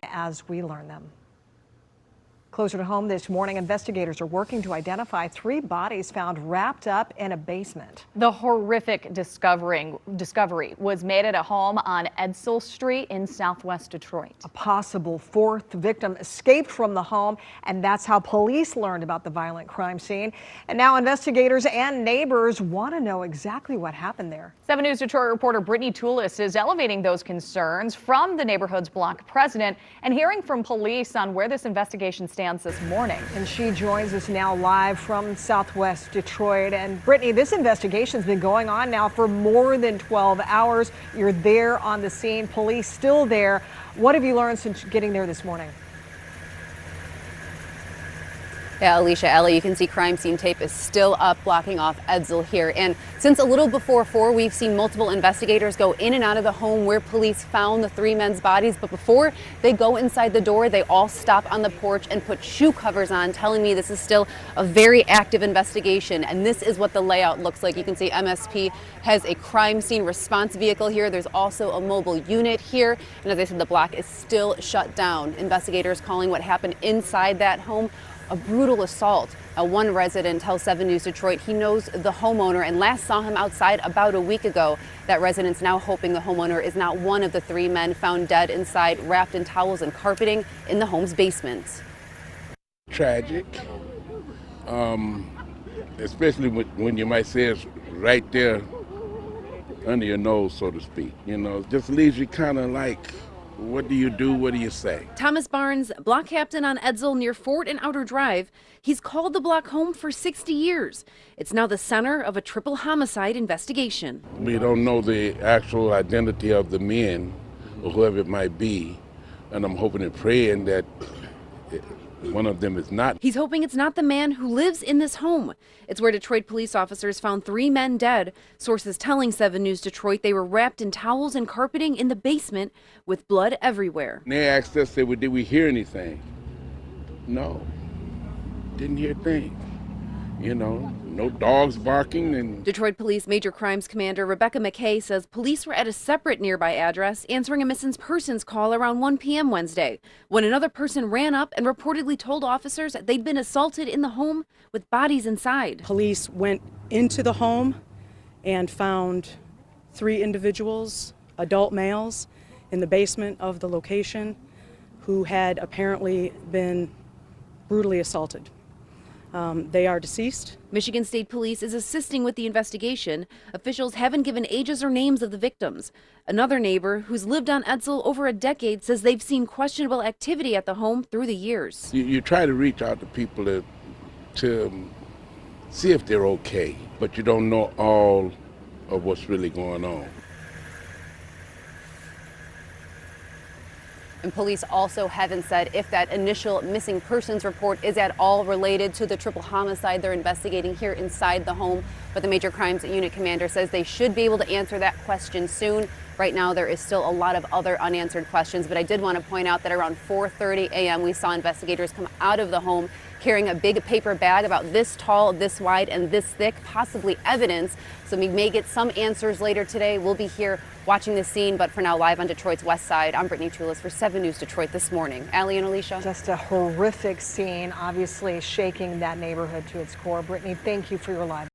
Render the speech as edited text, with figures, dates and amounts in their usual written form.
as we learn them. Closer to home this morning, investigators are working to identify 3 bodies found wrapped up in a basement. The horrific discovery was made at a home on Edsel Street in southwest Detroit. A possible 4th victim escaped from the home, and that's how police learned about the violent crime scene. And now investigators and neighbors want to know exactly what happened there. 7 News Detroit reporter Brittany Toulis is elevating those concerns from the neighborhood's block president and hearing from police on where this investigation stands this morning. And she joins us now live from southwest Detroit. And Brittany, this investigation's been going on now for more than 12 hours. You're there on the scene, police still there. What have you learned since getting there this morning? Yeah, Alicia, Ellie, you can see crime scene tape is still up, blocking off Edsel here. And since a little before 4, we've seen multiple investigators go in and out of the home where police found the 3 men's bodies. But before they go inside the door, they all stop on the porch and put shoe covers on, telling me this is still a very active investigation. And this is what the layout looks like. You can see MSP has a crime scene response vehicle here. There's also a mobile unit here. And as I said, the block is still shut down. Investigators calling what happened inside that home a brutal assault. One resident tells 7 News Detroit he knows the homeowner and last saw him outside about a week ago. That resident's now hoping the homeowner is not one of the 3 men found dead inside, wrapped in towels and carpeting in the home's basement. Tragic, especially when you might say it's right there under your nose, so to speak. You know, it just leaves you kind of like, what do you do? What do you say? Thomas Barnes, block captain on Edsel near Fort and Outer Drive. He's called the block home for 60 years. It's now the center of a triple homicide investigation. We don't know the actual identity of the men or whoever it might be, and I'm hoping and praying that one of them is not. He's hoping it's not the man who lives in this home. It's where Detroit police officers found 3 men dead. Sources telling 7 News Detroit they were wrapped in towels and carpeting in the basement with blood everywhere. And they asked us, did we hear anything? No, didn't hear a thing. You know, no dogs barking. And Detroit Police Major Crimes Commander Rebecca McKay says police were at a separate nearby address answering a missing persons call around 1 p.m. Wednesday when another person ran up and reportedly told officers they'd been assaulted in the home with bodies inside. Police went into the home and found 3 individuals, adult males, in the basement of the location who had apparently been brutally assaulted. They are deceased. Michigan State Police is assisting with the investigation. Officials haven't given ages or names of the victims. Another neighbor who's lived on Edsel over a decade says they've seen questionable activity at the home through the years. You try to reach out to people to see if they're okay, but you don't know all of what's really going on. And police also haven't said if that initial missing persons report is at all related to the triple homicide they're investigating here inside the home. But the Major Crimes Unit commander says they should be able to answer that question soon. Right now, there is still a lot of other unanswered questions, but I did want to point out that around 4:30 a.m. we saw investigators come out of the home carrying a big paper bag about this tall, this wide, and this thick, possibly evidence. So we may get some answers later today. We'll be here watching the scene, but for now, live on Detroit's west side, I'm Brittany Toulis for 7 News Detroit this morning. Allie and Alicia. Just a horrific scene, obviously shaking that neighborhood to its core. Brittany, thank you for your live.